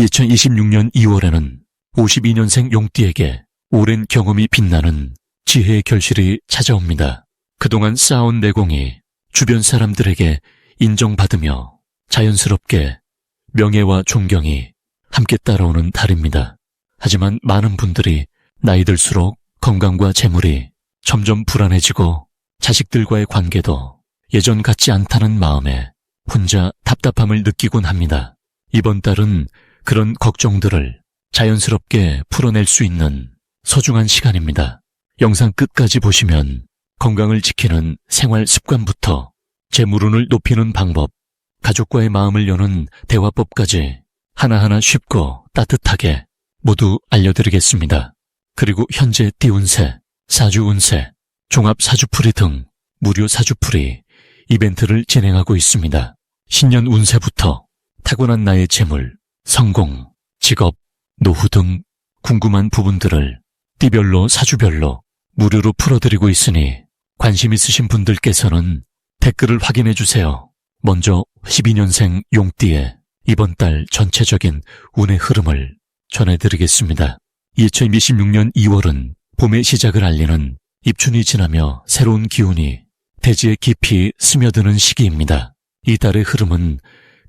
2026년 2월에는 52년생 용띠에게 오랜 경험이 빛나는 지혜의 결실이 찾아옵니다. 그동안 쌓아온 내공이 주변 사람들에게 인정받으며 자연스럽게 명예와 존경이 함께 따라오는 달입니다. 하지만 많은 분들이 나이 들수록 건강과 재물이 점점 불안해지고 자식들과의 관계도 예전 같지 않다는 마음에 혼자 답답함을 느끼곤 합니다. 이번 달은 그런 걱정들을 자연스럽게 풀어낼 수 있는 소중한 시간입니다. 영상 끝까지 보시면 건강을 지키는 생활 습관부터 재물운을 높이는 방법, 가족과의 마음을 여는 대화법까지 하나하나 쉽고 따뜻하게 모두 알려드리겠습니다. 그리고 현재 띠운세, 사주운세, 종합사주풀이 등 무료 사주풀이 이벤트를 진행하고 있습니다. 신년 운세부터 타고난 나의 재물, 성공, 직업, 노후 등 궁금한 부분들을 띠별로 사주별로 무료로 풀어드리고 있으니 관심 있으신 분들께서는 댓글을 확인해 주세요. 먼저 12년생 용띠의 이번 달 전체적인 운의 흐름을 전해드리겠습니다. 2026년 2월은 봄의 시작을 알리는 입춘이 지나며 새로운 기운이 대지에 깊이 스며드는 시기입니다. 이 달의 흐름은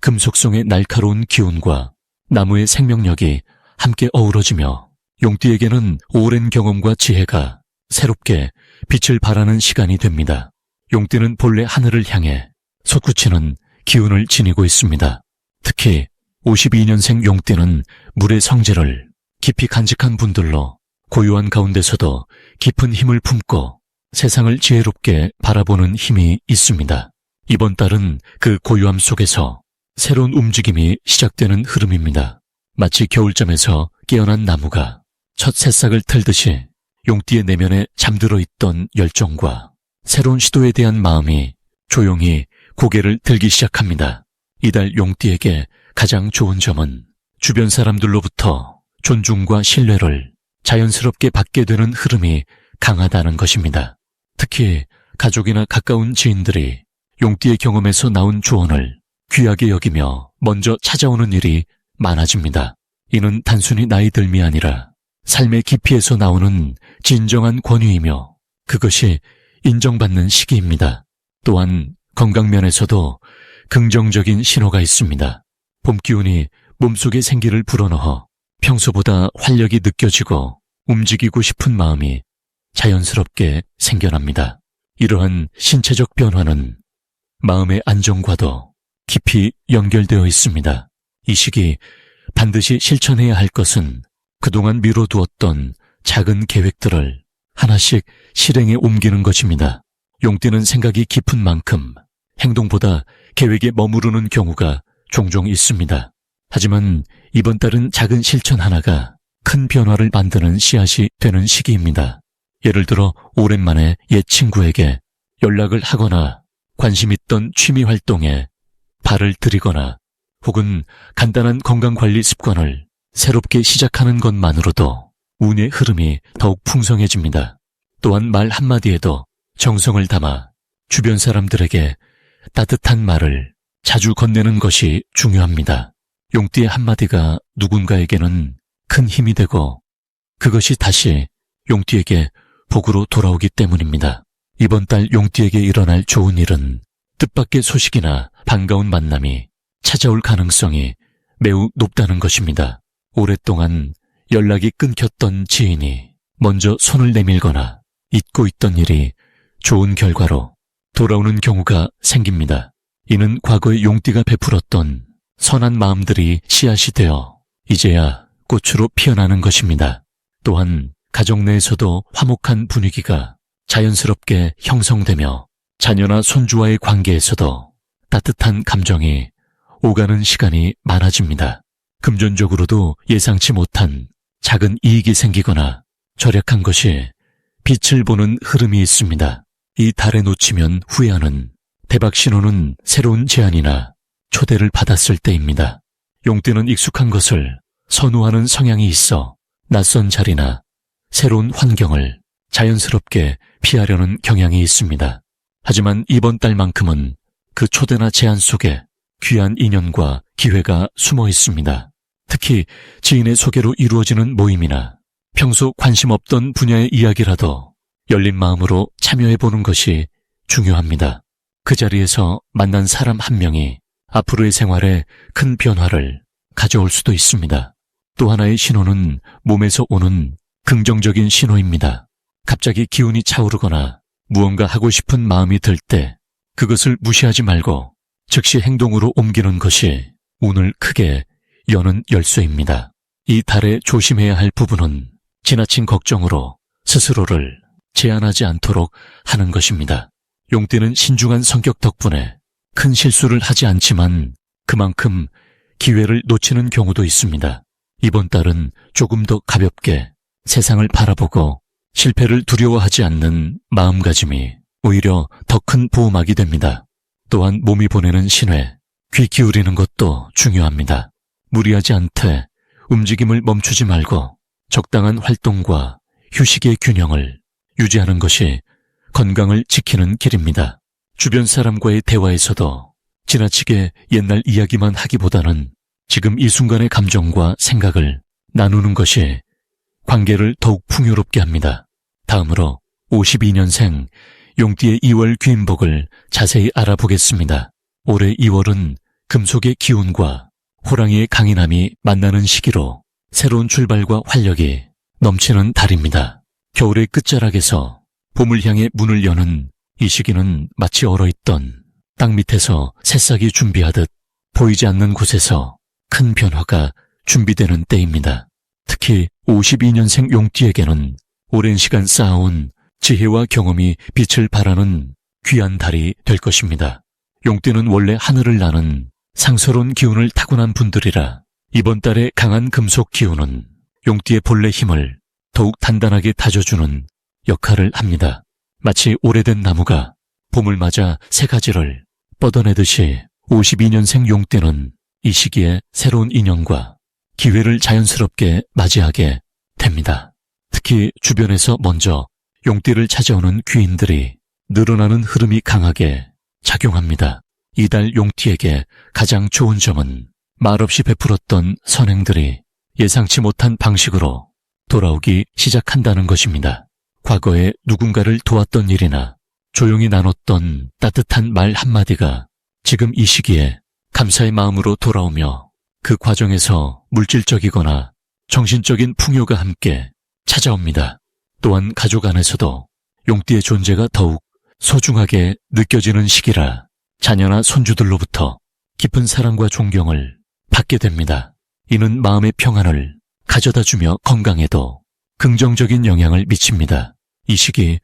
금속성의 날카로운 기운과 나무의 생명력이 함께 어우러지며 용띠에게는 오랜 경험과 지혜가 새롭게 빛을 발하는 시간이 됩니다. 용띠는 본래 하늘을 향해 솟구치는 기운을 지니고 있습니다. 특히 52년생 용띠는 물의 성질을 깊이 간직한 분들로 고요한 가운데서도 깊은 힘을 품고 세상을 지혜롭게 바라보는 힘이 있습니다. 이번 달은 그 고요함 속에서 새로운 움직임이 시작되는 흐름입니다. 마치 겨울잠에서 깨어난 나무가 첫 새싹을 틀듯이 용띠의 내면에 잠들어 있던 열정과 새로운 시도에 대한 마음이 조용히 고개를 들기 시작합니다. 이달 용띠에게 가장 좋은 점은 주변 사람들로부터 존중과 신뢰를 자연스럽게 받게 되는 흐름이 강하다는 것입니다. 특히 가족이나 가까운 지인들이 용띠의 경험에서 나온 조언을 귀하게 여기며 먼저 찾아오는 일이 많아집니다. 이는 단순히 나이 듦이 아니라 삶의 깊이에서 나오는 진정한 권위이며 그것이 인정받는 시기입니다. 또한 건강면에서도 긍정적인 신호가 있습니다. 봄 기운이 몸속에 생기를 불어넣어 평소보다 활력이 느껴지고 움직이고 싶은 마음이 자연스럽게 생겨납니다. 이러한 신체적 변화는 마음의 안정과도 깊이 연결되어 있습니다. 이 시기 반드시 실천해야 할 것은 그동안 미뤄두었던 작은 계획들을 하나씩 실행에 옮기는 것입니다. 용띠는 생각이 깊은 만큼 행동보다 계획에 머무르는 경우가 종종 있습니다. 하지만 이번 달은 작은 실천 하나가 큰 변화를 만드는 씨앗이 되는 시기입니다. 예를 들어 오랜만에 옛 친구에게 연락을 하거나 관심 있던 취미 활동에 발을 들이거나 혹은 간단한 건강관리 습관을 새롭게 시작하는 것만으로도 운의 흐름이 더욱 풍성해집니다. 또한 말 한마디에도 정성을 담아 주변 사람들에게 따뜻한 말을 자주 건네는 것이 중요합니다. 용띠의 한마디가 누군가에게는 큰 힘이 되고 그것이 다시 용띠에게 복으로 돌아오기 때문입니다. 이번 달 용띠에게 일어날 좋은 일은 뜻밖의 소식이나 반가운 만남이 찾아올 가능성이 매우 높다는 것입니다. 오랫동안 연락이 끊겼던 지인이 먼저 손을 내밀거나 잊고 있던 일이 좋은 결과로 돌아오는 경우가 생깁니다. 이는 과거의 용띠가 베풀었던 선한 마음들이 씨앗이 되어 이제야 꽃으로 피어나는 것입니다. 또한 가정 내에서도 화목한 분위기가 자연스럽게 형성되며 자녀나 손주와의 관계에서도 따뜻한 감정이 오가는 시간이 많아집니다. 금전적으로도 예상치 못한 작은 이익이 생기거나 절약한 것이 빛을 보는 흐름이 있습니다. 이 달에 놓치면 후회하는 대박 신호는 새로운 제안이나 초대를 받았을 때입니다. 용띠는 익숙한 것을 선호하는 성향이 있어 낯선 자리나 새로운 환경을 자연스럽게 피하려는 경향이 있습니다. 하지만 이번 달만큼은 그 초대나 제안 속에 귀한 인연과 기회가 숨어 있습니다. 특히 지인의 소개로 이루어지는 모임이나 평소 관심 없던 분야의 이야기라도 열린 마음으로 참여해보는 것이 중요합니다. 그 자리에서 만난 사람 한 명이 앞으로의 생활에 큰 변화를 가져올 수도 있습니다. 또 하나의 신호는 몸에서 오는 긍정적인 신호입니다. 갑자기 기운이 차오르거나 무언가 하고 싶은 마음이 들 때 그것을 무시하지 말고 즉시 행동으로 옮기는 것이 운을 크게 여는 열쇠입니다. 이 달에 조심해야 할 부분은 지나친 걱정으로 스스로를 제한하지 않도록 하는 것입니다. 용띠는 신중한 성격 덕분에 큰 실수를 하지 않지만 그만큼 기회를 놓치는 경우도 있습니다. 이번 달은 조금 더 가볍게 세상을 바라보고 실패를 두려워하지 않는 마음가짐이 오히려 더 큰 보호막이 됩니다. 또한 몸이 보내는 신뢰, 귀 기울이는 것도 중요합니다. 무리하지 않되 움직임을 멈추지 말고 적당한 활동과 휴식의 균형을 유지하는 것이 건강을 지키는 길입니다. 주변 사람과의 대화에서도 지나치게 옛날 이야기만 하기보다는 지금 이 순간의 감정과 생각을 나누는 것이 관계를 더욱 풍요롭게 합니다. 다음으로 52년생 용띠의 2월 귀인복을 자세히 알아보겠습니다. 올해 2월은 금속의 기운과 호랑이의 강인함이 만나는 시기로 새로운 출발과 활력이 넘치는 달입니다. 겨울의 끝자락에서 봄을 향해 문을 여는 이 시기는 마치 얼어있던 땅 밑에서 새싹이 준비하듯 보이지 않는 곳에서 큰 변화가 준비되는 때입니다. 특히 52년생 용띠에게는 오랜 시간 쌓아온 지혜와 경험이 빛을 발하는 귀한 달이 될 것입니다. 용띠는 원래 하늘을 나는 상서로운 기운을 타고난 분들이라 이번 달의 강한 금속 기운은 용띠의 본래 힘을 더욱 단단하게 다져주는 역할을 합니다. 마치 오래된 나무가 봄을 맞아 새 가지를 뻗어내듯이 52년생 용띠는 이 시기에 새로운 인연과 기회를 자연스럽게 맞이하게 됩니다. 특히 주변에서 먼저 용띠를 찾아오는 귀인들이 늘어나는 흐름이 강하게 작용합니다. 이달 용띠에게 가장 좋은 점은 말없이 베풀었던 선행들이 예상치 못한 방식으로 돌아오기 시작한다는 것입니다. 과거에 누군가를 도왔던 일이나 조용히 나눴던 따뜻한 말 한마디가 지금 이 시기에 감사의 마음으로 돌아오며 그 과정에서 물질적이거나 정신적인 풍요가 함께 찾아옵니다. 또한 가족 안에서도 용띠의 존재가 더욱 소중하게 느껴지는 시기라 자녀나 손주들로부터 깊은 사랑과 존경을 받게 됩니다. 이는 마음의 평안을 가져다주며 건강에도 긍정적인 영향을 미칩니다. 이 시기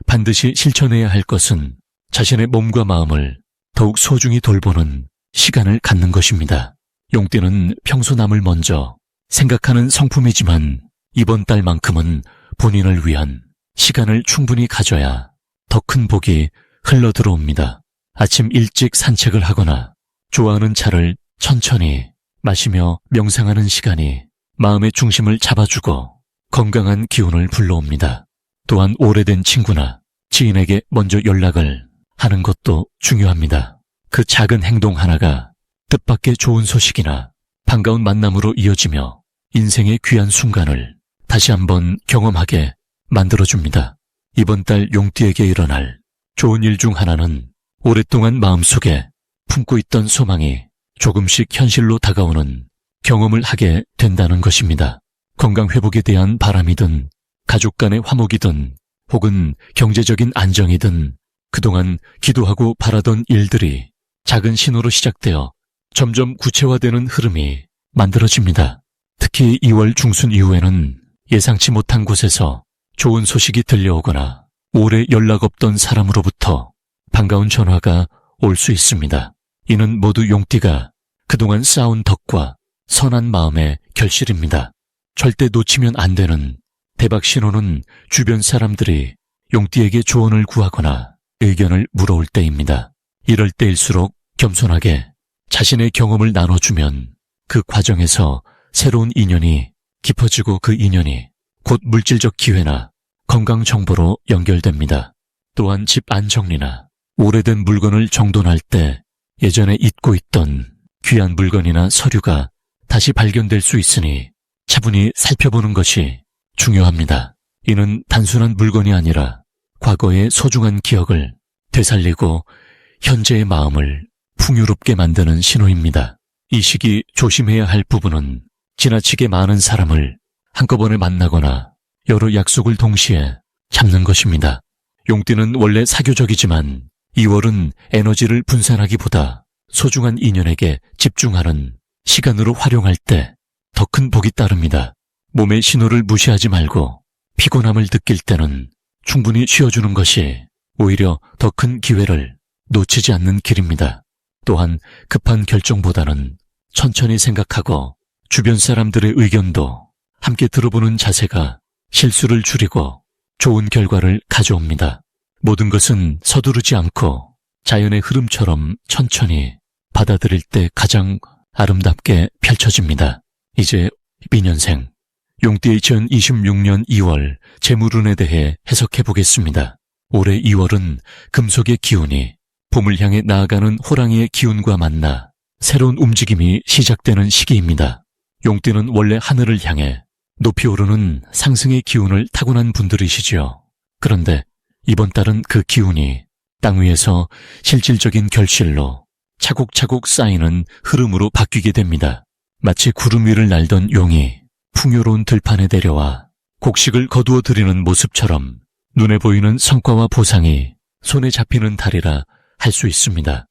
반드시 실천해야 할 것은 자신의 몸과 마음을 더욱 소중히 돌보는 시간을 갖는 것입니다. 용띠는 평소 남을 먼저 생각하는 성품이지만 이번 달만큼은 본인을 위한 시간을 충분히 가져야 더 큰 복이 흘러들어옵니다. 아침 일찍 산책을 하거나 좋아하는 차를 천천히 마시며 명상하는 시간이 마음의 중심을 잡아주고 건강한 기운을 불러옵니다. 또한 오래된 친구나 지인에게 먼저 연락을 하는 것도 중요합니다. 그 작은 행동 하나가 뜻밖의 좋은 소식이나 반가운 만남으로 이어지며 인생의 귀한 순간을 다시 한번 경험하게 만들어줍니다. 이번 달 용띠에게 일어날 좋은 일 중 하나는 오랫동안 마음속에 품고 있던 소망이 조금씩 현실로 다가오는 경험을 하게 된다는 것입니다. 건강 회복에 대한 바람이든 가족 간의 화목이든 혹은 경제적인 안정이든 그동안 기도하고 바라던 일들이 작은 신호로 시작되어 점점 구체화되는 흐름이 만들어집니다. 특히 2월 중순 이후에는 예상치 못한 곳에서 좋은 소식이 들려오거나 오래 연락 없던 사람으로부터 반가운 전화가 올 수 있습니다. 이는 모두 용띠가 그동안 쌓은 덕과 선한 마음의 결실입니다. 절대 놓치면 안 되는 대박 신호는 주변 사람들이 용띠에게 조언을 구하거나 의견을 물어올 때입니다. 이럴 때일수록 겸손하게 자신의 경험을 나눠주면 그 과정에서 새로운 인연이 깊어지고 그 인연이 곧 물질적 기회나 건강 정보로 연결됩니다. 또한 집 안정리나 오래된 물건을 정돈할 때 예전에 잊고 있던 귀한 물건이나 서류가 다시 발견될 수 있으니 차분히 살펴보는 것이 중요합니다. 이는 단순한 물건이 아니라 과거의 소중한 기억을 되살리고 현재의 마음을 풍요롭게 만드는 신호입니다. 이 시기 조심해야 할 부분은 지나치게 많은 사람을 한꺼번에 만나거나 여러 약속을 동시에 잡는 것입니다. 용띠는 원래 사교적이지만 2월은 에너지를 분산하기보다 소중한 인연에게 집중하는 시간으로 활용할 때 더 큰 복이 따릅니다. 몸의 신호를 무시하지 말고 피곤함을 느낄 때는 충분히 쉬어주는 것이 오히려 더 큰 기회를 놓치지 않는 길입니다. 또한 급한 결정보다는 천천히 생각하고 주변 사람들의 의견도 함께 들어보는 자세가 실수를 줄이고 좋은 결과를 가져옵니다. 모든 것은 서두르지 않고 자연의 흐름처럼 천천히 받아들일 때 가장 아름답게 펼쳐집니다. 이제 비년생 용띠의 2026년 2월 재물운에 대해 해석해 보겠습니다. 올해 2월은 금속의 기운이 봄을 향해 나아가는 호랑이의 기운과 만나 새로운 움직임이 시작되는 시기입니다. 용띠는 원래 하늘을 향해 높이 오르는 상승의 기운을 타고난 분들이시지요. 그런데 이번 달은 그 기운이 땅 위에서 실질적인 결실로 차곡차곡 쌓이는 흐름으로 바뀌게 됩니다. 마치 구름 위를 날던 용이 풍요로운 들판에 내려와 곡식을 거두어 드리는 모습처럼 눈에 보이는 성과와 보상이 손에 잡히는 달이라 할 수 있습니다.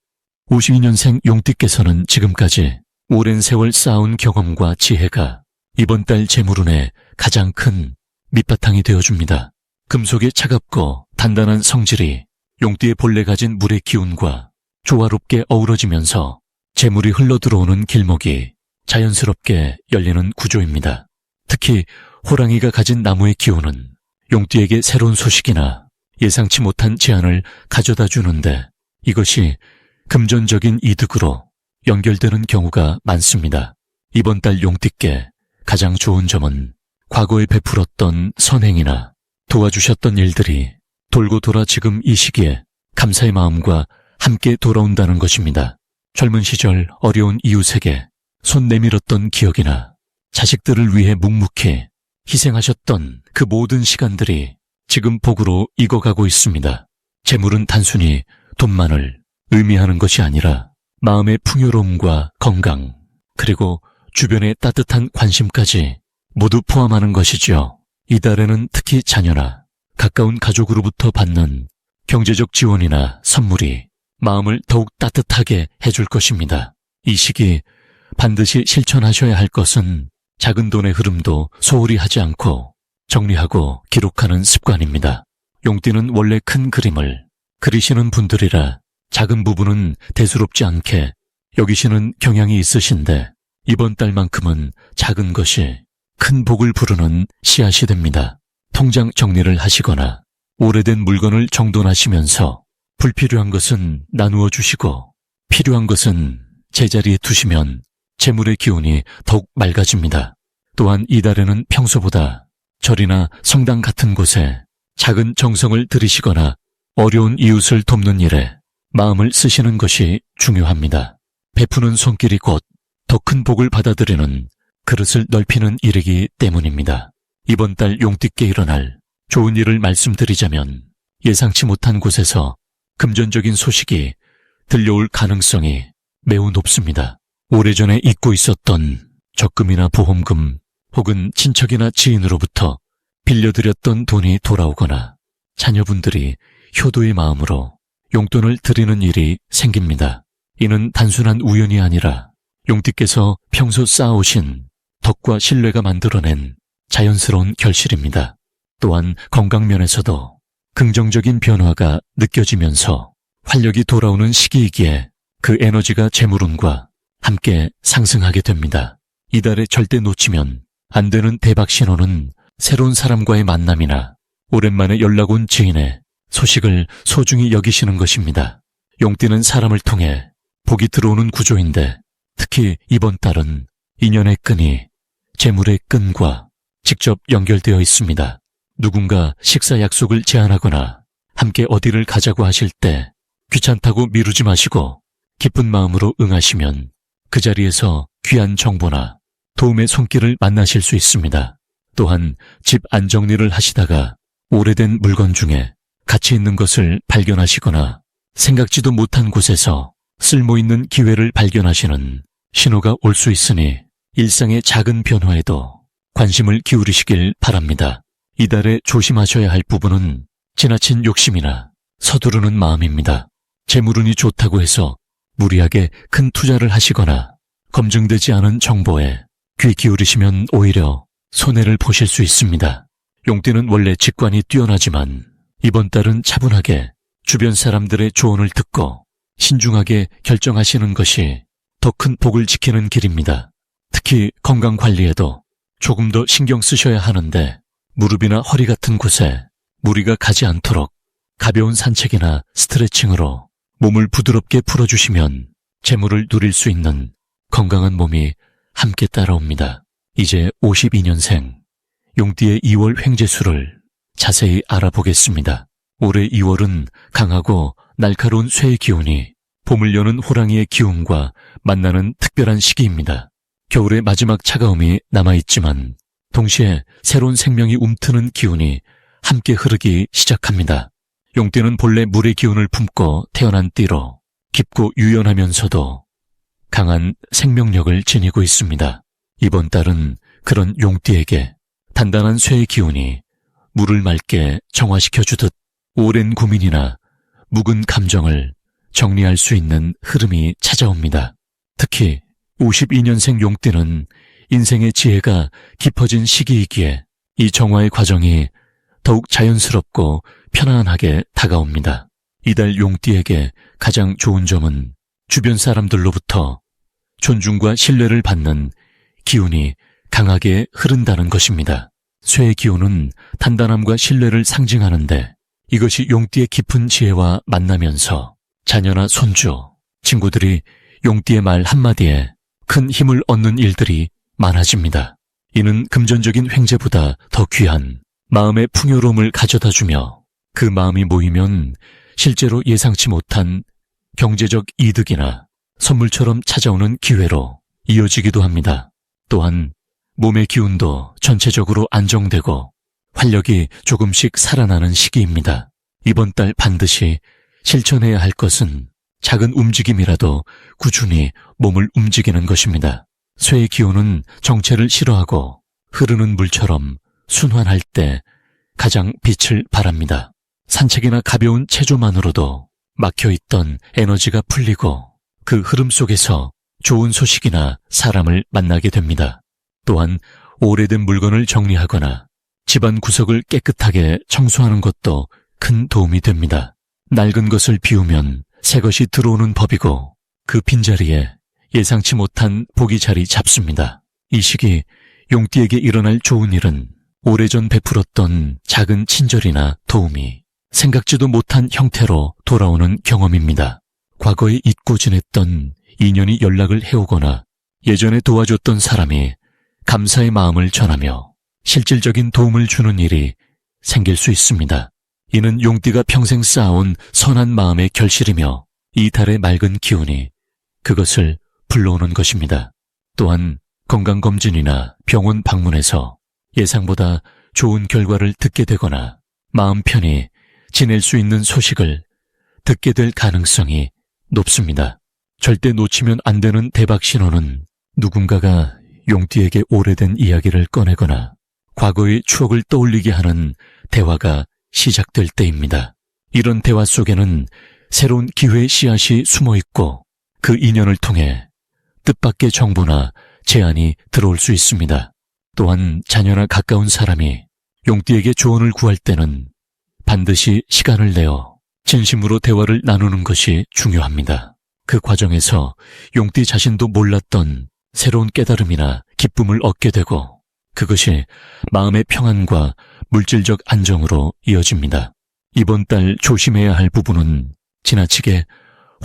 52년생 용띠께서는 지금까지 오랜 세월 쌓아온 경험과 지혜가 이번 달 재물운에 가장 큰 밑바탕이 되어줍니다. 금속의 차갑고 단단한 성질이 용띠의 본래 가진 물의 기운과 조화롭게 어우러지면서 재물이 흘러들어오는 길목이 자연스럽게 열리는 구조입니다. 특히 호랑이가 가진 나무의 기운은 용띠에게 새로운 소식이나 예상치 못한 제안을 가져다 주는데 이것이 금전적인 이득으로 연결되는 경우가 많습니다. 이번 달 용띠께 가장 좋은 점은 과거에 베풀었던 선행이나 도와주셨던 일들이 돌고 돌아 지금 이 시기에 감사의 마음과 함께 돌아온다는 것입니다. 젊은 시절 어려운 이웃에게 손 내밀었던 기억이나 자식들을 위해 묵묵히 희생하셨던 그 모든 시간들이 지금 복으로 익어가고 있습니다. 재물은 단순히 돈만을 의미하는 것이 아니라 마음의 풍요로움과 건강, 그리고 주변의 따뜻한 관심까지 모두 포함하는 것이죠. 이달에는 특히 자녀나 가까운 가족으로부터 받는 경제적 지원이나 선물이 마음을 더욱 따뜻하게 해줄 것입니다. 이 시기 반드시 실천하셔야 할 것은 작은 돈의 흐름도 소홀히 하지 않고 정리하고 기록하는 습관입니다. 용띠는 원래 큰 그림을 그리시는 분들이라 작은 부분은 대수롭지 않게 여기시는 경향이 있으신데 이번 달만큼은 작은 것이 큰 복을 부르는 씨앗이 됩니다. 통장 정리를 하시거나 오래된 물건을 정돈하시면서 불필요한 것은 나누어 주시고 필요한 것은 제자리에 두시면 재물의 기운이 더욱 맑아집니다. 또한 이달에는 평소보다 절이나 성당 같은 곳에 작은 정성을 들이시거나 어려운 이웃을 돕는 일에 마음을 쓰시는 것이 중요합니다. 베푸는 손길이 곧 더 큰 복을 받아들이는 그릇을 넓히는 일이기 때문입니다. 이번 달 용띠께 일어날 좋은 일을 말씀드리자면 예상치 못한 곳에서 금전적인 소식이 들려올 가능성이 매우 높습니다. 오래전에 잊고 있었던 적금이나 보험금 혹은 친척이나 지인으로부터 빌려드렸던 돈이 돌아오거나 자녀분들이 효도의 마음으로 용돈을 드리는 일이 생깁니다. 이는 단순한 우연이 아니라 용띠께서 평소 쌓아오신 덕과 신뢰가 만들어낸 자연스러운 결실입니다. 또한 건강면에서도 긍정적인 변화가 느껴지면서 활력이 돌아오는 시기이기에 그 에너지가 재물운과 함께 상승하게 됩니다. 이달에 절대 놓치면 안 되는 대박 신호는 새로운 사람과의 만남이나 오랜만에 연락 온 지인의 소식을 소중히 여기시는 것입니다. 용띠는 사람을 통해 복이 들어오는 구조인데 특히 이번 달은 인연의 끈이 재물의 끈과 직접 연결되어 있습니다. 누군가 식사 약속을 제안하거나 함께 어디를 가자고 하실 때 귀찮다고 미루지 마시고 기쁜 마음으로 응하시면 그 자리에서 귀한 정보나 도움의 손길을 만나실 수 있습니다. 또한 집 안정리를 하시다가 오래된 물건 중에 가치 있는 것을 발견하시거나 생각지도 못한 곳에서 쓸모있는 기회를 발견하시는 신호가 올 수 있으니 일상의 작은 변화에도 관심을 기울이시길 바랍니다. 이달에 조심하셔야 할 부분은 지나친 욕심이나 서두르는 마음입니다. 재물운이 좋다고 해서 무리하게 큰 투자를 하시거나 검증되지 않은 정보에 귀 기울이시면 오히려 손해를 보실 수 있습니다. 용띠는 원래 직관이 뛰어나지만 이번 달은 차분하게 주변 사람들의 조언을 듣고 신중하게 결정하시는 것이 더 큰 복을 지키는 길입니다. 특히 건강 관리에도 조금 더 신경 쓰셔야 하는데 무릎이나 허리 같은 곳에 무리가 가지 않도록 가벼운 산책이나 스트레칭으로 몸을 부드럽게 풀어주시면 재물을 누릴 수 있는 건강한 몸이 함께 따라옵니다. 이제 52년생 용띠의 2월 횡재수를 자세히 알아보겠습니다. 올해 2월은 강하고 날카로운 쇠의 기운이 봄을 여는 호랑이의 기운과 만나는 특별한 시기입니다. 겨울의 마지막 차가움이 남아있지만 동시에 새로운 생명이 움트는 기운이 함께 흐르기 시작합니다. 용띠는 본래 물의 기운을 품고 태어난 띠로 깊고 유연하면서도 강한 생명력을 지니고 있습니다. 이번 달은 그런 용띠에게 단단한 쇠의 기운이 물을 맑게 정화시켜주듯 오랜 고민이나 묵은 감정을 정리할 수 있는 흐름이 찾아옵니다. 특히 52년생 용띠는 인생의 지혜가 깊어진 시기이기에 이 정화의 과정이 더욱 자연스럽고 편안하게 다가옵니다. 이달 용띠에게 가장 좋은 점은 주변 사람들로부터 존중과 신뢰를 받는 기운이 강하게 흐른다는 것입니다. 쇠의 기운은 단단함과 신뢰를 상징하는데 이것이 용띠의 깊은 지혜와 만나면서 자녀나 손주, 친구들이 용띠의 말 한마디에 큰 힘을 얻는 일들이 많아집니다. 이는 금전적인 횡재보다 더 귀한 마음의 풍요로움을 가져다주며 그 마음이 모이면 실제로 예상치 못한 경제적 이득이나 선물처럼 찾아오는 기회로 이어지기도 합니다. 또한 몸의 기운도 전체적으로 안정되고 활력이 조금씩 살아나는 시기입니다. 이번 달 반드시 실천해야 할 것은 작은 움직임이라도 꾸준히 몸을 움직이는 것입니다. 쇠의 기운은 정체를 싫어하고 흐르는 물처럼 순환할 때 가장 빛을 발합니다. 산책이나 가벼운 체조만으로도 막혀있던 에너지가 풀리고 그 흐름 속에서 좋은 소식이나 사람을 만나게 됩니다. 또한 오래된 물건을 정리하거나 집안 구석을 깨끗하게 청소하는 것도 큰 도움이 됩니다. 낡은 것을 비우면 새 것이 들어오는 법이고 그 빈자리에 예상치 못한 복이 자리 잡습니다. 이 시기 용띠에게 일어날 좋은 일은 오래전 베풀었던 작은 친절이나 도움이 생각지도 못한 형태로 돌아오는 경험입니다. 과거에 잊고 지냈던 인연이 연락을 해오거나 예전에 도와줬던 사람이 감사의 마음을 전하며 실질적인 도움을 주는 일이 생길 수 있습니다. 이는 용띠가 평생 쌓아온 선한 마음의 결실이며 이 달의 맑은 기운이 그것을 불러오는 것입니다. 또한 건강검진이나 병원 방문에서 예상보다 좋은 결과를 듣게 되거나 마음 편히 지낼 수 있는 소식을 듣게 될 가능성이 높습니다. 절대 놓치면 안 되는 대박 신호는 누군가가 용띠에게 오래된 이야기를 꺼내거나 과거의 추억을 떠올리게 하는 대화가 시작될 때입니다. 이런 대화 속에는 새로운 기회의 씨앗이 숨어있고 그 인연을 통해 뜻밖의 정보나 제안이 들어올 수 있습니다. 또한 자녀나 가까운 사람이 용띠에게 조언을 구할 때는 반드시 시간을 내어 진심으로 대화를 나누는 것이 중요합니다. 그 과정에서 용띠 자신도 몰랐던 새로운 깨달음이나 기쁨을 얻게 되고 그것이 마음의 평안과 물질적 안정으로 이어집니다. 이번 달 조심해야 할 부분은 지나치게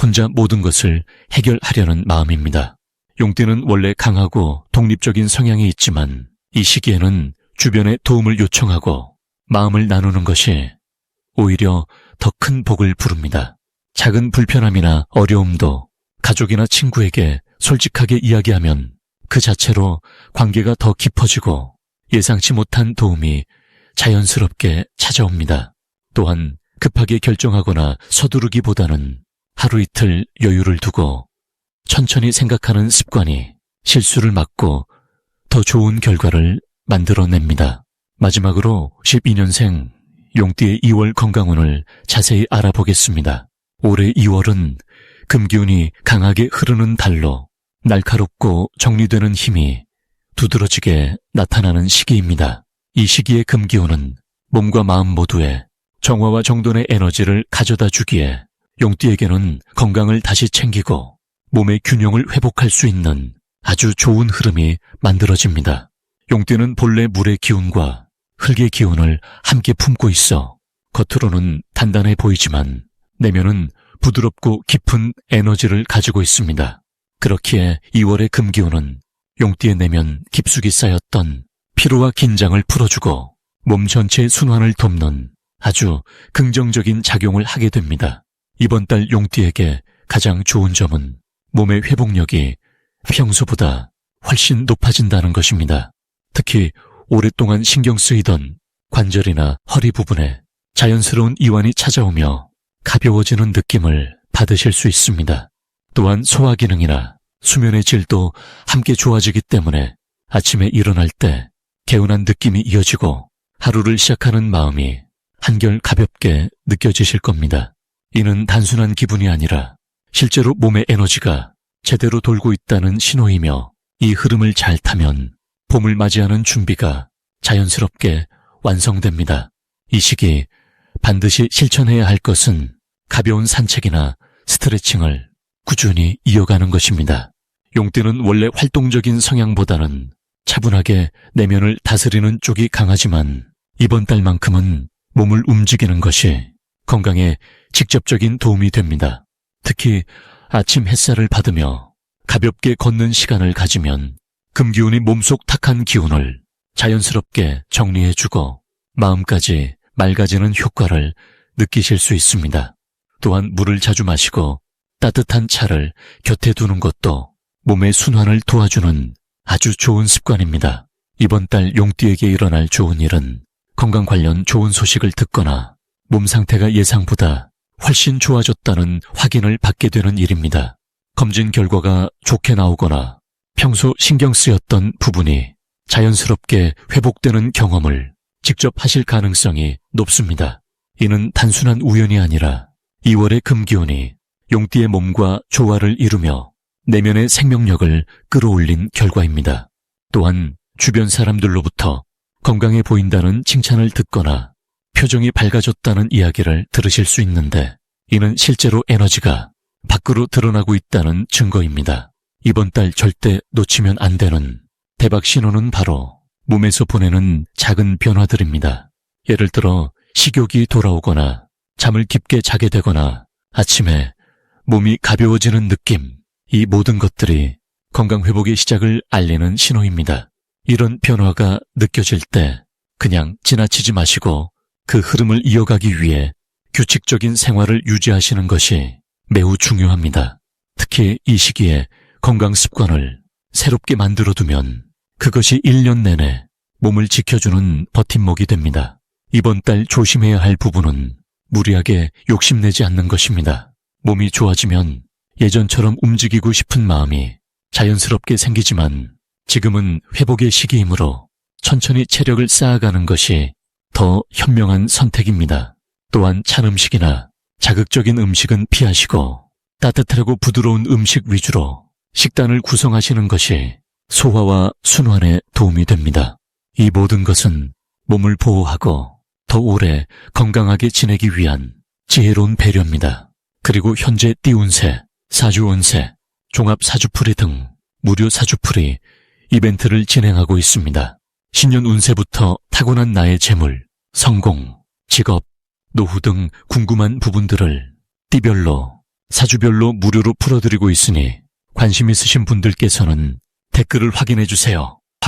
혼자 모든 것을 해결하려는 마음입니다. 용띠는 원래 강하고 독립적인 성향이 있지만 이 시기에는 주변에 도움을 요청하고 마음을 나누는 것이 오히려 더 큰 복을 부릅니다. 작은 불편함이나 어려움도 가족이나 친구에게 솔직하게 이야기하면 그 자체로 관계가 더 깊어지고 예상치 못한 도움이 자연스럽게 찾아옵니다. 또한 급하게 결정하거나 서두르기보다는 하루 이틀 여유를 두고 천천히 생각하는 습관이 실수를 막고 더 좋은 결과를 만들어냅니다. 마지막으로 12년생 용띠의 2월 건강운을 자세히 알아보겠습니다. 올해 2월은 금기운이 강하게 흐르는 달로 날카롭고 정리되는 힘이 두드러지게 나타나는 시기입니다. 이 시기의 금기운은 몸과 마음 모두에 정화와 정돈의 에너지를 가져다 주기에 용띠에게는 건강을 다시 챙기고 몸의 균형을 회복할 수 있는 아주 좋은 흐름이 만들어집니다. 용띠는 본래 물의 기운과 흙의 기운을 함께 품고 있어 겉으로는 단단해 보이지만 내면은 부드럽고 깊은 에너지를 가지고 있습니다. 그렇기에 2월의 금기운은 용띠의 내면 깊숙이 쌓였던 피로와 긴장을 풀어주고 몸 전체의 순환을 돕는 아주 긍정적인 작용을 하게 됩니다. 이번 달 용띠에게 가장 좋은 점은 몸의 회복력이 평소보다 훨씬 높아진다는 것입니다. 특히 오랫동안 신경 쓰이던 관절이나 허리 부분에 자연스러운 이완이 찾아오며 가벼워지는 느낌을 받으실 수 있습니다. 또한 소화 기능이나 수면의 질도 함께 좋아지기 때문에 아침에 일어날 때 개운한 느낌이 이어지고 하루를 시작하는 마음이 한결 가볍게 느껴지실 겁니다. 이는 단순한 기분이 아니라 실제로 몸의 에너지가 제대로 돌고 있다는 신호이며 이 흐름을 잘 타면 봄을 맞이하는 준비가 자연스럽게 완성됩니다. 이 시기 반드시 실천해야 할 것은 가벼운 산책이나 스트레칭을 꾸준히 이어가는 것입니다. 용띠는 원래 활동적인 성향보다는 차분하게 내면을 다스리는 쪽이 강하지만 이번 달만큼은 몸을 움직이는 것이 건강에 직접적인 도움이 됩니다. 특히 아침 햇살을 받으며 가볍게 걷는 시간을 가지면 금기운이 몸속 탁한 기운을 자연스럽게 정리해주고 마음까지 맑아지는 효과를 느끼실 수 있습니다. 또한 물을 자주 마시고 따뜻한 차를 곁에 두는 것도 몸의 순환을 도와주는 아주 좋은 습관입니다. 이번 달 용띠에게 일어날 좋은 일은 건강 관련 좋은 소식을 듣거나 몸 상태가 예상보다 훨씬 좋아졌다는 확인을 받게 되는 일입니다. 검진 결과가 좋게 나오거나 평소 신경 쓰였던 부분이 자연스럽게 회복되는 경험을 직접 하실 가능성이 높습니다. 이는 단순한 우연이 아니라 2월의 금기운이 용띠의 몸과 조화를 이루며 내면의 생명력을 끌어올린 결과입니다. 또한 주변 사람들로부터 건강해 보인다는 칭찬을 듣거나 표정이 밝아졌다는 이야기를 들으실 수 있는데 이는 실제로 에너지가 밖으로 드러나고 있다는 증거입니다. 이번 달 절대 놓치면 안 되는 대박 신호는 바로 몸에서 보내는 작은 변화들입니다. 예를 들어 식욕이 돌아오거나 잠을 깊게 자게 되거나 아침에 몸이 가벼워지는 느낌, 이 모든 것들이 건강회복의 시작을 알리는 신호입니다. 이런 변화가 느껴질 때 그냥 지나치지 마시고 그 흐름을 이어가기 위해 규칙적인 생활을 유지하시는 것이 매우 중요합니다. 특히 이 시기에 건강 습관을 새롭게 만들어두면 그것이 1년 내내 몸을 지켜주는 버팀목이 됩니다. 이번 달 조심해야 할 부분은 무리하게 욕심내지 않는 것입니다. 몸이 좋아지면 예전처럼 움직이고 싶은 마음이 자연스럽게 생기지만 지금은 회복의 시기이므로 천천히 체력을 쌓아가는 것이 더 현명한 선택입니다. 또한 찬 음식이나 자극적인 음식은 피하시고 따뜻하고 부드러운 음식 위주로 식단을 구성하시는 것이 소화와 순환에 도움이 됩니다. 이 모든 것은 몸을 보호하고 더 오래 건강하게 지내기 위한 지혜로운 배려입니다. 그리고 현재 띠운세, 사주운세, 종합사주풀이 등 무료 사주풀이 이벤트를 진행하고 있습니다. 신년 운세부터 타고난 나의 재물, 성공, 직업, 노후 등 궁금한 부분들을 띠별로, 사주별로 무료로 풀어드리고 있으니 관심 있으신 분들께서는 댓글을 확인해 주세요.